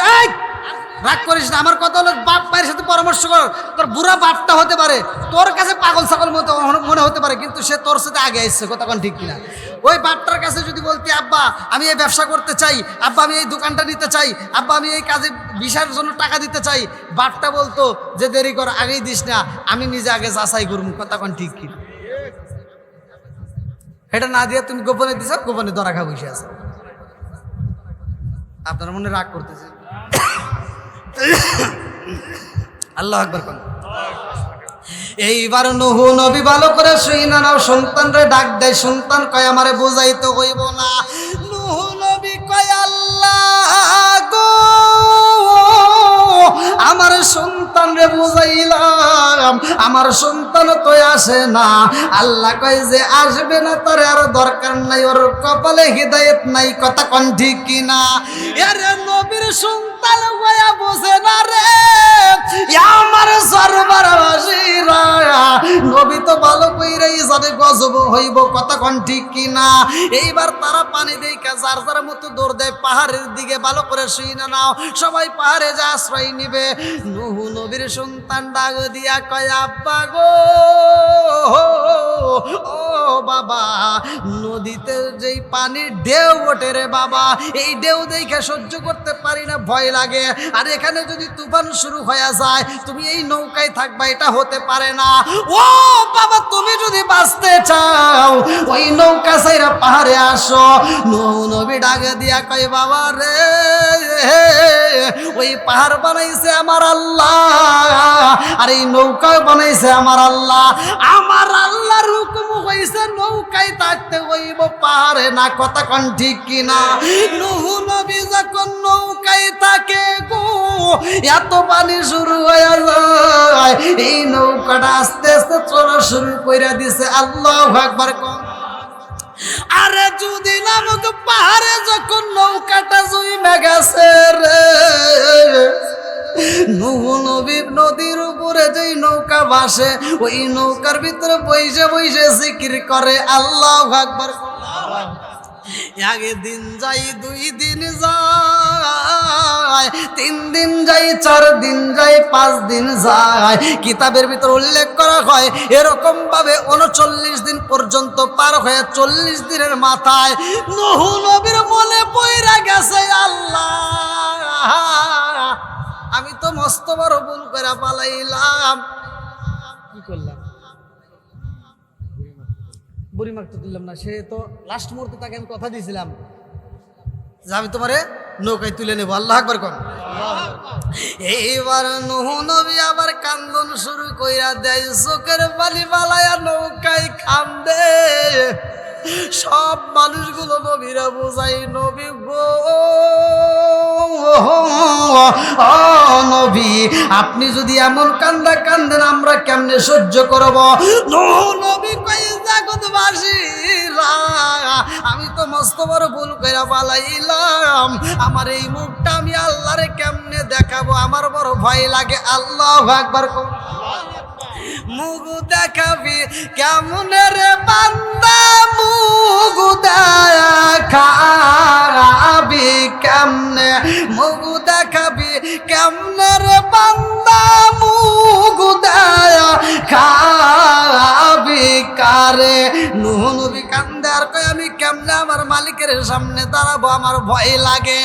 রাগ করিস না, আমার কথা হলো বাপ মায়ের সাথে পরামর্শ কর, তোর বুড়া বাপটা হতে পারে, তোর কাছে পাগল ছাগল মতো মনে হতে পারে, কিন্তু সে তোর সাথে আগে আসছে, কতক্ষণ ঠিক কিনা। ওই বাপটার কাছে যদি বলতি আব্বা আমি এই ব্যবসা করতে চাই, আব্বা আমি এই দোকানটা নিতে চাই, আব্বা আমি এই কাজে ভিসার জন্য টাকা দিতে চাই, বাপটা বলতো যে দেরি কর, আগেই দিস না, আমি নিজে আগে যাচাই করবো, কতক্ষণ ঠিক কিনা। এটা না দিয়ে তুমি গোপনে দিছ, গোপনে ধরা খা বসে আছে। আপনার মনে রাগ করতেছে, আল্লাহ আকবার কোন। এইবার নূহ নবী ভালো করে শুই না নাও, সন্তান রে ডাক দেয়, সন্তান কয় আমারে বুঝাইতে হইব না। নূহ নবী কয় আল্লাহ গো আমার সন্তান রে বুঝাইলাম, আমার সন্তান তো আসে না। আল্লাহ কয় যে আসবে না তার আর দরকার নাই, ওর কপালে হিদায়েত নাই, কতক্ষণ ঠিক কিনা। আরে নবীর সন্তান হইয়া বোঝে না রে আমার সর্বরাবাসীরা, নবী তো ভালো কইরাই জানে গজব হইব, কতক্ষণ ঠিক কিনা। এইবার তারা পানি দেখা যার যার মতো দৌড় দেয় পাহাড়ের দিকে, ভালো করে শুই না নাও, সবাই পাহাড়ে যা আশ্রয় নিবে। নূহ নবীর সন্তান ডাক দিয়া কয় আব্বা গো, ও বাবা, নদীতে যেই পানির ঢেউ ওঠে রে বাবা, এই ঢেউ দেখে সহ্য করতে পারি না, ভয় লাগে। আর এখানে যদি তুফান শুরু হয়ে যায়, তুমি এই নৌকায় থাকবা, এটা হতে পারে না। ও বাবা, তুমি যদি বাঁচতে চাও ওই নৌকা ছাইরা পাহাড়ে আসো। নূহ নবী ডাক দিয়া কয় বাবা রে, ওই পাহাড় বানাইছে আমার আল্লাহ, আর এই নৌকা বানাইছে আমার আল্লাহ। আমার আল্লাহর হুকুম হইছে নৌকায় থাকতে হইব, পাহাড়ে না। কথা কোন ঠিক কিনা? নূহ নবী যখন নৌকায় থাকে গো, এত পানি শুরু হয়ে যায়, এই নৌকাটা আস্তে আস্তে চলা শুরু করে দিছে। আল্লাহু আকবার। আরে যদি নামক পাহাড়ে যখন নৌকাটা জুইমে গেছে রে, নূহ নবী নদীর উপরে যেই নৌকা ভাসে, ওই নৌকার ভিতরে বইসে বইসে জিকির করে আল্লাহু আকবার। একদিন যাই, 2 দিন যায়, 3 দিন যাই, 4 দিন যাই, 5 দিন যায়। কিতাবের ভিতর উল্লেখ করা হয় এরকম ভাবে 39 দিন পর্যন্ত পার হয়ে 40 দিনের মাথায় নূহ নবীর মনে পইরা গেছে, আল্লাহ আমি তো মস্ত বড় ভুল করে পালাইলাম। কি করলাম? বুড়ি মারতে দিলাম না, সে তো লাস্ট মুহূর্তে তাকে আমি কথা দিয়েছিলাম যে আমি তোমারে নৌকায় তুলে নেবো। আল্লাহু আকবার কোন। এইবার নূহ নবী আবার কান্দন শুরু কইরা দেয়, চোখের পানি বালায়া নৌকায় কান্দে। সব মানুষগুলো নবীরা বোঝাই, নবী গো, নবী আপনি যদি এমন কান্দা কান্দেন আমরা কেমনে সহ্য করব? নূহ নবী কই, জগৎবাসীরা আমি তো মস্ত বড় ভুল কইরা পালাইলাম, আমার এই মুখটা আমি আল্লাহরে কেমনে দেখাবো, আমার বড় ভয় লাগে। আল্লাহু আকবার। মুখ দেখাবি কেমনে রে বান্দা, মুখ দেখাবি কেমনে, মুখ দেখাবি কেমনে রে বান্দা, মুখ দেখাবি কারে? নূহ নবী কান্দে আর কয় আমি কেমনে আমার মালিকের সামনে দাঁড়াবো, আমার ভয় লাগে।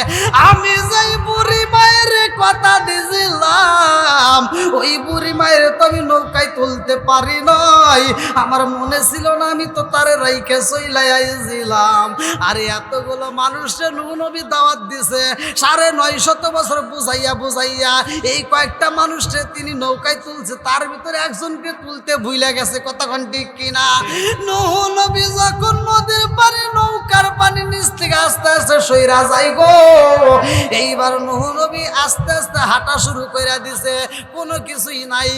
আমি যেই বুড়ি মায়ের কথা দিছিলাম, ওই বুড়ি মায়ের তো আমি নৌকায় তুলতে পারি নাই, আমার মনে ছিল না, আমি তো তারে রাইখে চইলাই আইছিলাম। আরে এতগুলো মানুষের নূহ নবী দাওয়াত দিছে, 950 বছর বুঝাইয়া বুঝাইয়া এই কয়েকটা মানুষকে তিনি নৌকায় তুলছে, তার ভিতরে একজনকে তুলতে ভুলে গেছে। কতক্ষণ ঠিক কিনা? নূহ নবী যখন নদীর পানি, নৌকার পানি নিচ থেকে আস্তে আস্তে সইরা যায় গো, এইবার নূহ নবী আস্তে আস্তে হাঁটা শুরু করে দিছে, কোনো কিছুই নাই,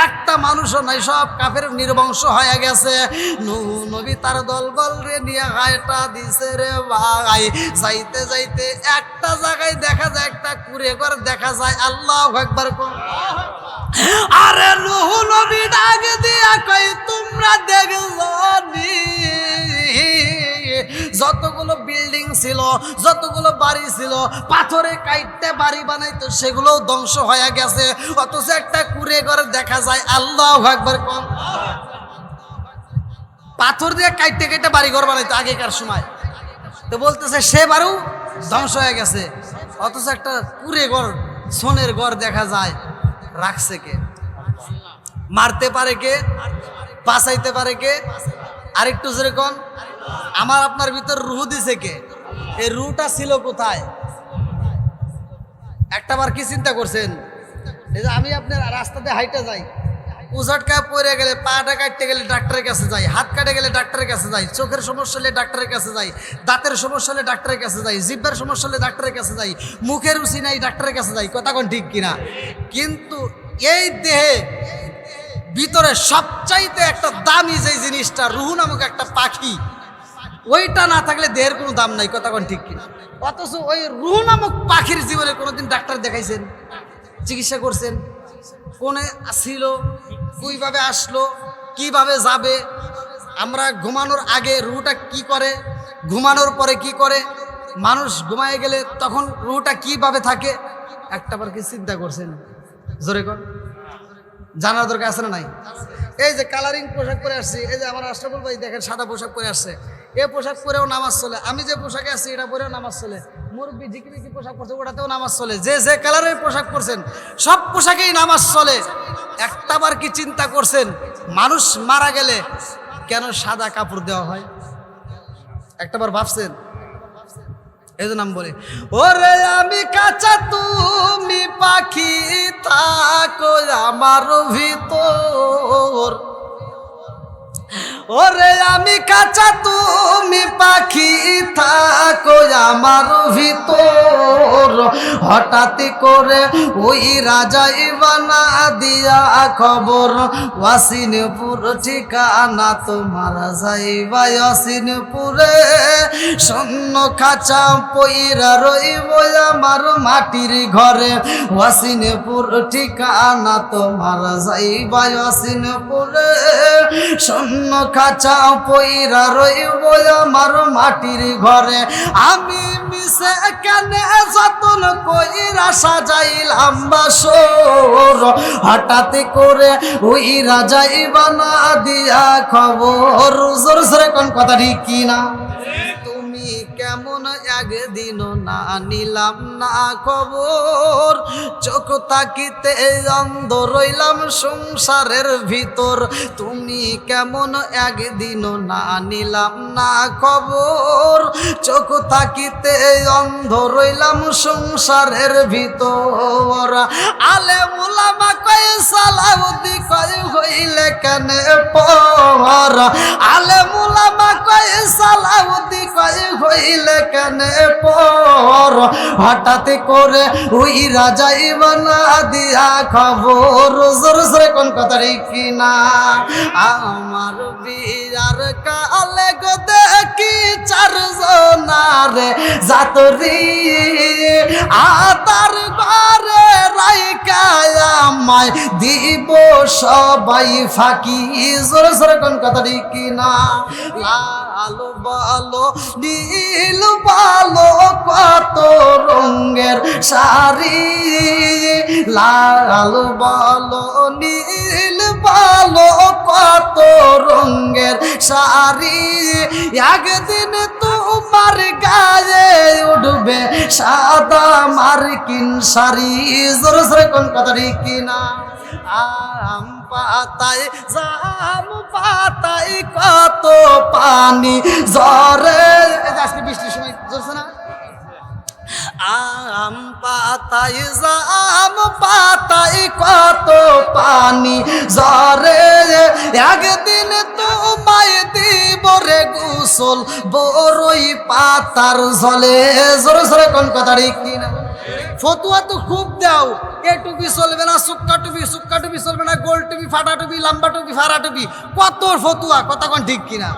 একটা মানুষও নাই, সব কাফের নির্বংশ হয়ে গেছে। নূহ নবী তার দলবল রে নিয়ে হাঁটা দিছে রে ভাই। যাইতে যাইতে একটা জায়গায় দেখা যায় একটা কুঁড়ে ঘর দেখা যায়। আল্লাহু আকবার। আরে নূহ নবী ডাক দিয়া কই, তোমরা দেখছো যতগুলো বিল্ডিং ছিল, যতগুলো বাড়ি ছিল, পাথরে কাইটে বাড়ি বানাইতো, সেগুলো ধ্বংস হয়ে গেছে, অথচ একটা কুঁড়ে ঘর দেখা যায়। আল্লাহু আকবার। পাথর দিয়ে কাইটে কাইটে বাড়ি ঘর বানাইতো আগেকার সময়, তো বলতেছে সে বাড়িও ধ্বংস হয়ে গেছে, অথচ একটা কুঁড়ে ঘর, সোনের ঘর দেখা যায়। রাখছে কে? মারতে পারে কে? বাঁচাইতে পারে কে? আরেকটু যেরকম আমার আপনার ভিতর রুহ দিছে কে? এই রুহটা ছিল কোথায়? একটাবার কি চিন্তা করছেন? এই যে আমি আপনার রাস্তাতে হাইটে যাই, উজাটকা পড়ে গেলে, পাটা কাটতে গেলে ডাক্তারের কাছে যাই, হাত কাটে গেলে ডাক্তারের কাছে যাই, চোখের সমস্যা হলে ডাক্তারের কাছে যাই, দাঁতের সমস্যা হলে ডাক্তারের কাছে যাই, জিভের সমস্যা হলে ডাক্তারের কাছে যাই, মুখের রুচি নাই ডাক্তারের কাছে যাই। কথা কোন ঠিক কিনা? কিন্তু এই দেহে ভিতরে সবচাইতে একটা দামি যে জিনিসটা, রুহ নামক একটা পাখি, ওইটা না থাকলে দেহের কোনো দাম নাই। কথা কোন ঠিক কিনা? অথচ ওই রুহ নামক পাখির জীবনে কোনোদিন ডাক্তার দেখাইছেন? চিকিৎসা করছেন? কোনে ছিল, কিভাবে আসলো, কিভাবে যাবে? আমরা ঘুমানোর আগে রুহটা কি করে, ঘুমানোর পরে কি করে, মানুষ ঘুমায় গেলে তখন রুহটা কিভাবে থাকে, একটাবার কি চিন্তা করছেন? জোরে কর, জানার দরকার আছে না নাই? এই যে কালারিং পোশাক পরে আসছি, এই যে আমার আশরাফুল ভাই দেখেন সাদা পোশাক পরে আসছে, এই পোশাক পরেও নামাজ চলে। আমি যে পোশাকে আছি এটা পরেও নামাজ চলে। মুরব্বী ঝিকিমিকি পোশাক পরছে ওটাতেও নামাজ চলে। যে যে কালারের পোশাক পরছেন সব পোশাকেই নামাজ চলে। একটাবার কি চিন্তা করছেন মানুষ মারা গেলে কেন সাদা কাপড় দেওয়া হয়? একটাবার ভাবছেন? এই জন্য আমি বলি, ওরে আমি কাঁচা তুমি পাখি থাকো আমার ভিতর, ওরে আমি কাঁচা তুমি পাখি থাকো আমার ভিতর। হঠাৎ করে ওই রাজাই বানা দিয়া খবর, ওয়াসিনপুর ঠিকানা তোমার যাইবা ওয়াসিনপুরে। শূন্য খাঁচা পইরা রইব আমার মাটির ঘরে, ওয়াসিনপুর ঠিকানা তোমার যাইবা ওয়াসিনপুরে। শূন্য খাঁচা পইরা রইব আমার মাটির ঘরে। আমি মিশে কেনে যতন কইরা সাজাইলাম বাসর, হঠাৎ করে ওই রাজাই বানা দিয়া খবর। জোর জোরে কোন কথা ঠিক কিনা? তুমি কেমন একদিন না নিলাম না খবর, চোখ তাকিতে অন্ধ রইলাম সংসারের ভিতর। তুমি কেমন একদিন না নিলাম না খবর, চোখ তাকিতে অন্ধ রইলাম সংসারের ভিতর। আলেম উলামা কয় সালাউদ্দি কয় হইলে কেন পর, আলেম উলামা কয় সালাউদ্দি কয় হইলে কেন পর। হঠাৎ করে ওই রাজাই বানা দিয়া খবর। জোর জোরে কোন কথা ঠিক কিনা? আমার বিয়ার কালে গো দেখি চারজনারে যাতরি, আতার ঘরে রাইকা আমায় দিব সবাই ফাঁকি। জোরে জোরে কোন কথা ঠিক কিনা? লাল ভালো নীল ভালো কত রঙের শাড়ি, লাল ভালো নীল ভালো কত রঙের শাড়ি। একদিন তোমার গায়ে উঠবে সাদা মার্কিন শাড়ি। জোরে জোরে কোন কথা ঠিক কিনা? আম পাতায় জাম পাতায় কত পানি ঝরে। আজকে বৃষ্টির সময় ঝরছে না? আম পাতায় জাম পাতায় কত পানি ঝরে। একদিন তোমায় দিব রে গোসল বড়ই পাতার জলে। জোরে জোরে কোন কথা ঠিক কিনা? ফতুয়া তো খুব দাও, এ টুপি চলবে না, সুক্কা টুপি চলবে না, গোল টুপি ফাটা টুপি লম্বা টুপি ফাড়া টুপি, কত ফতুয়া, কথা কোন ঠিক কিনা?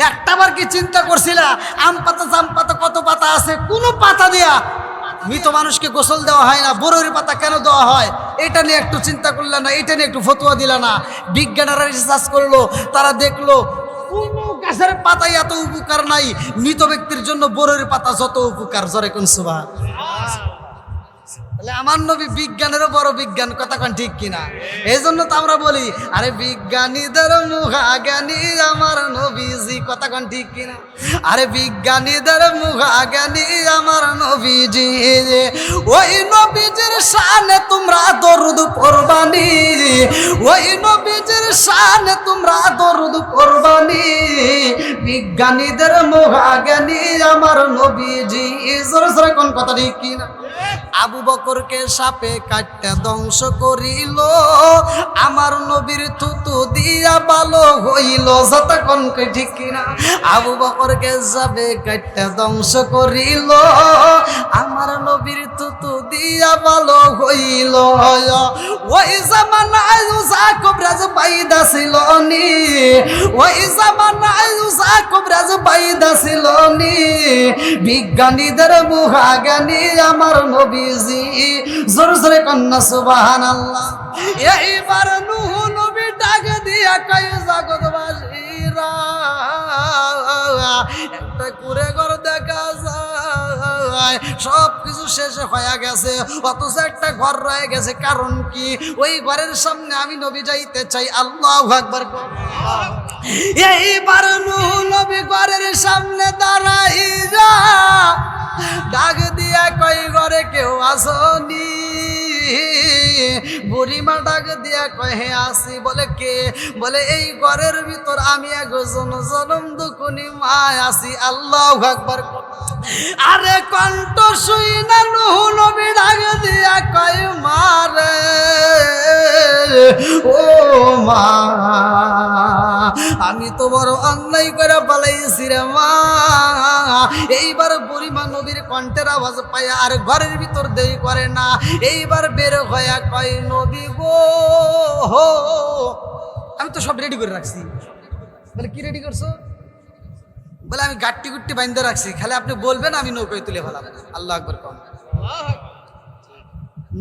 একটাবার কি চিন্তা করছিলা আম পাতা জাম পাতা কত পাতা আছে, কোন পাতা দিয়া মৃত মানুষকে গোসল দেওয়া হয় না, বরৈর পাতা কেন দেওয়া হয় এটা নিয়ে একটু চিন্তা করলে না? এটা নিয়ে একটু ফতুয়া দিলা না? বিজ্ঞানীরা রিসার্চ করলো, তারা দেখলো কোন গাছের পাতায় এত উপকার নাই, মৃত ব্যক্তির জন্য বরৈর পাতা যত উপকার। জোরে কোন সুবহান। তাহলে আমার নবী বিজ্ঞানেরও বড় বিজ্ঞান, কথা কোন ঠিক কিনা? এই জন্য তো আমরা বলি আরে বিজ্ঞানীদের মুখাজ্ঞানী আমার নবীজি, কথা কোন ঠিক কিনা? আরে বিজ্ঞানীদের মুখাজ্ঞানী আমার নবীজি। ওই নবীজির শানে তোমরা দরুদ পড়বানি, ওই নবীজির শানে তোমরা দরুদ পড়বানি। বিজ্ঞানীদের মুখাজ্ঞানী আমার নবীজি। জোরে জোরে কোন কথা ঠিক কিনা? আবু বকরকে সাপে কাটতে ধ্বংস করিল, আমার নবীর থুতু দিয়া ভালো হইল। যতক্ষণ ঠিক কিনা? আবু বকরকে সাপে কাটতে ধ্বংস করিল, আমার নবীর থুতু দিয়া ভালো হইল। ওই জামানায় যাকুব রাজ পাইদা ছিল নি, ওই জামানায় যাকুব রাজ পাইদা ছিল নি। বিজ্ঞানীদের মুখাজ্ঞানী আমার নবীজি। জোর জোরে কন্যা সুবহানাল্লাহ। এইবার নূহ নবী ডাক দিয়া কয় জগৎবাসীরা একটা কুঁড়ে ঘর দেখা যায়, যায় সব কিছু শেষে হয়ে গেছে, অথচ একটা ঘর রয়ে গেছে। কারণ কি? ওই ঘরের সামনে আমি নবী যাইতে চাই। আল্লাহু আকবার। এইবার নূহ নবী ঘরের সামনে দাঁড়াইয়া ডাক দিয়া কই, ঘরে কেউ আসনি? বুড়িমা ডাক দিয়া কয়, হে আসি। বলে কে? বলে এই ঘরের ভিতর আমি একজন জনম দুকুনি মা আসি। আল্লাহু আকবার। আরে কণ্ঠ শুই না নূহ নবী ডাক দিয়া কয়, মা রে, ও মা, আমি তো বড় অন্যায় করে পালাইছি রে মা। এইবার বুড়িমা নবীর কণ্ঠের আওয়াজ পায় আর ঘরের ভিতর দেরি করে না, এইবার বের হয়ে কয়, নবী গো, আমি তো সব রেডি করে রাখছি। বলে কি রেডি করছো? বলে আমি গাট্টি গুট্টি বাইন্ধে রাখছি, খালি আপনি বলবেন আমি নৌকায় তুলে ফেলাম। আল্লাহ আকবার। কম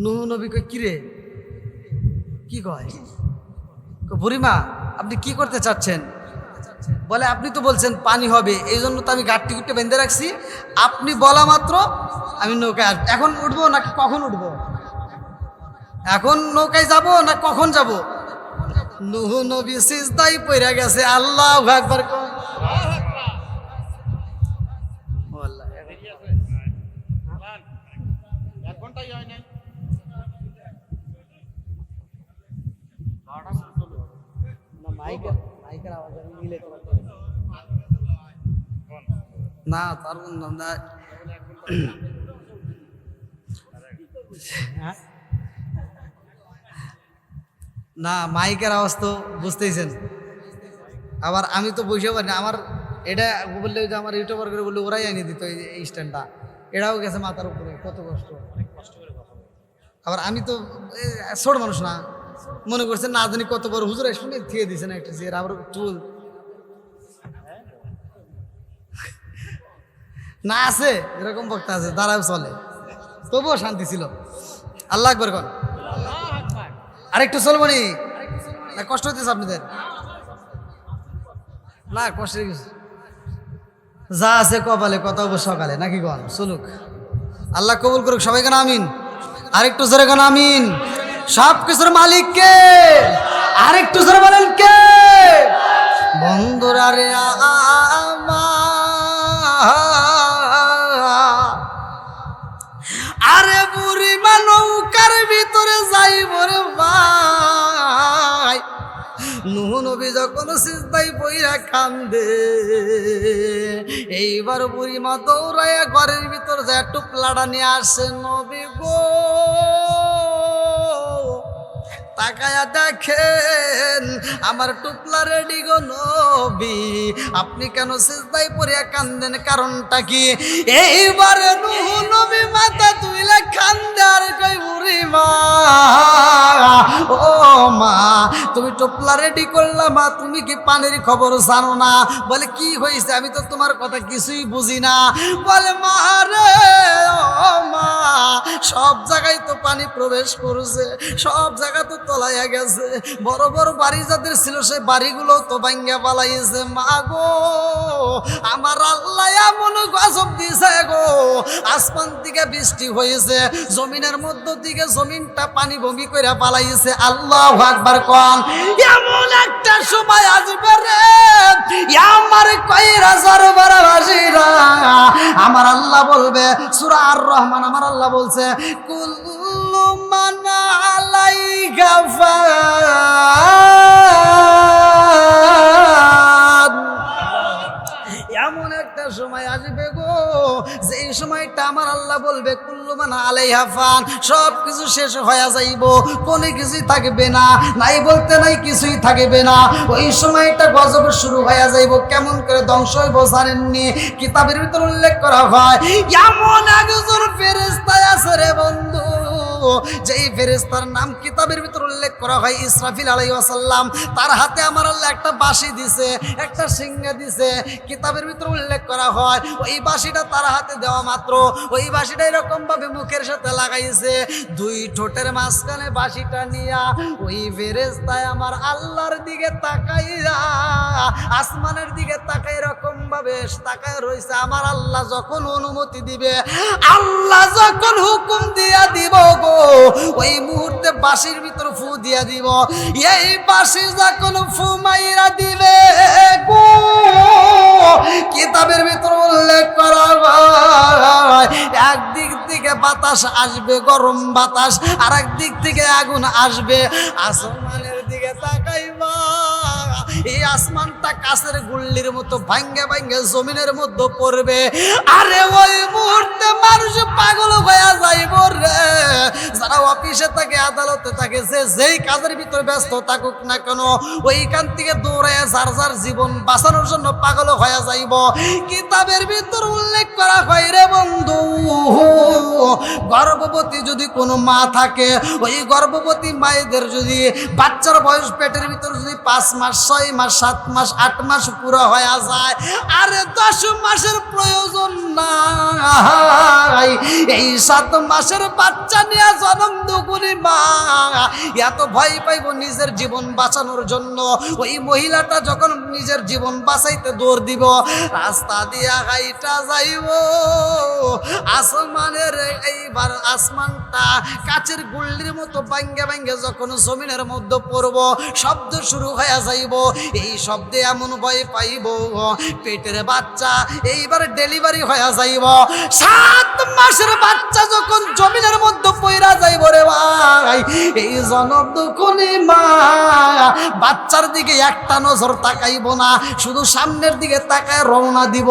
নূহ নবী কয়, কি রে, কি কয়? বুড়িমা আপনি কি করতে চাচ্ছেন? বলে আপনি তো বলছেন পানি হবে, এই জন্য তো আমি গাট্টি গুট্টি বেঁধে রাখছি, আপনি বলা মাত্র আমি নৌকায় আসবো। এখন উঠবো নাকি কখন উঠবো? এখন নৌকায় যাব না কখন যাব? নূহ নবী সিজদায় পড়ে গেছে। আল্লাহু আকবার। না তার না মাইকের আওয়াজ তো বুঝতেইছেন। আবার আমি তো বুঝতে পারি না, আমার এটা বললে যে আমার ইউটিউবার করে বললে ওরাই এনে দিত এই স্ট্যান্ডটা, এটাও গেছে মাথার উপরে, কত কষ্ট। আবার আমি তো ছোট মানুষ না, মনে করছেন না জানি কত বড় হুজুর শুনে থিয়ে দিয়েছেন একটা চেয়ার, আবার চুল না আছে এরকম বক্তা আছে, দাঁড়াও চলে, তবুও শান্তি ছিল। আল্লাহ আকবার কর। আরেকটু চলবো নি? না কষ্ট হইতেছে আপনাদের? না কষ্টের কিছু যা আছে কপালে, কত হবো সকালে, নাকি কন? চলুক, আল্লাহ কবুল করুক। সবাই কেন আমিন? আরেকটু জোরে কেন আমিন? সব কিছুর মালিক কে? আরেকটু জোরে বলেন কে? বন্ধুরা রে আরে বুড়িমা নৌকার ভিতরে যাইব রে ভাই। নূহ নবী যখন সিজদায় পইরা কান্দে, এইবার বুড়িমা দৌড়াইয়া ঘরের ভিতর যায় টুপলাটা নিয়ে আসে। নবী গো, তাকায়া দেখেন আমার টুপলা রেডি গো নবী, আপনি কেন সিজদায় পড়িয়া কান্দেন? কারণটা কি? এইবারে নূহ নবী মাথা তুইলা কান্দে আর কই, বুড়িমা ও মা, তুমি টুপলা রেডি করলা মা, তুমি কি পানির খবর জানো না? বলে কি হয়েছে? আমি তো তোমার কথা কিছুই বুঝি না। বলে মা রে, ও মা, সব জায়গায় তো পানি প্রবেশ করছে, সব জায়গা তো তলাইয়া গেছে, বড় বড় বাড়ি যাদের ছিল সেই বাড়িগুলো তো ভাঙ্গা পালাইছে। মা গো, আমার আল্লাহ এমন গজব দিছে গো, আসমান থেকে বৃষ্টি হয়েছে, জমিনের মধ্য থেকে জমিনটা পানি বমি করে পালাইছে। আল্লাহু আকবার কোন। এমন একটা সময় আসবে রে আমার কইরা জরবারবাসীরা, আমার আল্লাহ বলবে, সূরা আর রহমান আমার আল্লাহ বলছে, কুল্লু মান আলাইকা ফান। এমন একটা সময় আসবে গো, যে সময়টা আমার আল্লাহ বলবে কুল্লু মান আলাইহা ফান, সব কিছু শেষ হয়ে যাইব, কোনো কিছুই থাকবে না, নাই বলতে নাই কিছুই থাকবে না। ওই সময়টা গজব শুরু হয়ে যাইব। কেমন করে ধ্বংস হইব জানেননি? কিতাবের ভিতর উল্লেখ করা হয়, এমন একজন ফেরেশতা আছে রে বন্ধু, যেই ফেরেশতার নাম কিতাবের ভিতর উল্লেখ করা হয় ইসরাফিল আলাইহিস সালাম। তার হাতে আমার আল্লাহ একটা বাঁশি দিছে, একটা সিংহা দিছে। কিতাবের ভিতর উল্লেখ করা হয় ওই বাঁশিটা তার হাতে দেওয়া মাত্র ওই বাঁশিটা এরকম ভাবে মুখের সাথে লাগাইছে, দুই ঠোঁটের মাঝখানে বাঁশিটা নিয়া ওই ফেরেশতায় আমার আল্লাহর দিকে তাকাইয়া, আসমানের দিকে তাকাই এরকম ভাবে বেশ তাকায় রয়েছে। আমার আল্লাহ যখন অনুমতি দিবে, আল্লাহ যখন হুকুম দিয়া দিব গো, ওই মুহূর্তে বাঁশির ভিতর ফু দিয়া দিব। এই বাঁশি যখন ফু মাইরা দিবে গো, কিতাবের ভিতর উল্লেখ করা হয়, একদিক থেকে বাতাস আসবে, গরম বাতাস, আর একদিক থেকে আগুন আসবে। আসমানের দিকে তাকাইবা, এই আসমানটা কাছের গুল্লির মতো ভাঙ্গে ভাঙ্গে জমিনের মধ্যে পড়বে। আরে ওই মুহূর্তে মানুষ পাগল হয়ে যাইব রে। যারা অফিসে থাকে, আদালতে থাকে, যেই কাজের ভিতরে ব্যস্ত থাকুক না কেন, ওইখান থেকে দৌড়ায় যার যার জীবন বাঁচানোর জন্য পাগল হয়ে যাইব। কিতাবের ভিতর উল্লেখ করা হয় রে বন্ধু, গর্ভবতী যদি কোনো মা থাকে, ওই গর্ভবতী মায়েদের যদি বাচ্চার বয়স পেটের ভিতর যদি 5 মাস, 6 মাস, 7 মাস, 8 মাস পুরো হয়ে যায়, আরে 10 মাসের প্রয়োজন নাই। এই 7 মাসের বাচ্চা নিয়ে জন্ম দুগুনি মা এত ভয় পাইব নিজের জীবন বাঁচানোর জন্য। ওই মহিলাটা যখন নিজের জীবন বাঁচাইতে দৌড় দিব, রাস্তা দিয়া হাইটা যাইব, আসমানের এইবার আসমানটা কাচের গুল্লির মতো ভাঙ্গে ভাঙ্গে যখন জমিনের মধ্যে পড়ব, শব্দ শুরু হয়ে যাইব। এই শব্দে এমন ভয় পাইব, পেটের বাচ্চা এইবার ডেলিভারি হয়ে যাইব। 7 মাসের বাচ্চা যখন জমিনের মধ্যে পইরা যাইব রে ভাই, এই জনম দুঃখনি মা বাচ্চার দিকে একটা নজর তাকাইব না, শুধু সামনের দিকে তাকায় রওনা দিব।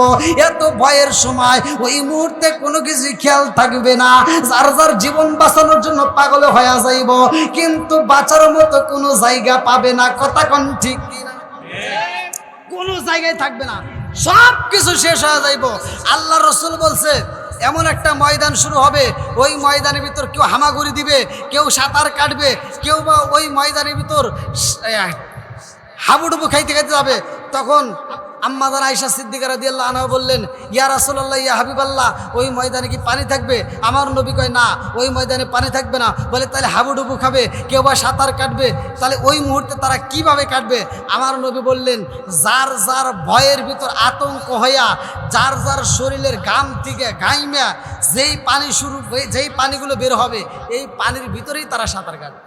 এত ভয়ের সময় ওই মুহূর্তে কোনো কিছু খেয়াল থাকবে না, যার যার জীবন বাঁচানোর জন্য পাগল হয়ে যাইব, কিন্তু বাঁচার মতো কোনো জায়গা পাবে না। কথা কোন ঠিক কিনা? কোনো জায়গায় থাকবে না, সব কিছু শেষ হয়ে যাইব। আল্লাহ রসুল বলছে এমন একটা ময়দান শুরু হবে, ওই ময়দানের ভিতর কেউ হামাগুড়ি দিবে, কেউ সাঁতার কাটবে, কেউ বা ওই ময়দানের ভিতর হাবুডুবু খাইতে খাইতে যাবে। তখন আম্মাজান আয়েশা সিদ্দিকা রাদিয়াল্লাহু আনহা বললেন, ইয়া রাসূলুল্লাহ, ইয়া হাবিবাল্লাহ, ওই ময়দানে কি পানি থাকবে? আমার নবী কয় না, ওই ময়দানে পানি থাকবে না। বলে তাহলে হাবুডুবু খাবে, কেউ বা সাঁতার কাটবে, তাহলে ওই মুহূর্তে তারা কিভাবে কাটবে? আমার নবী বললেন, যার যার ভয়ের ভিতর আতঙ্ক হইয়া, যার যার শরীরের ঘাম থেকে ঘাইমা যেই পানি যেই পানিগুলো বের হবে, এই পানির ভিতরেই তারা সাঁতার কাটবে।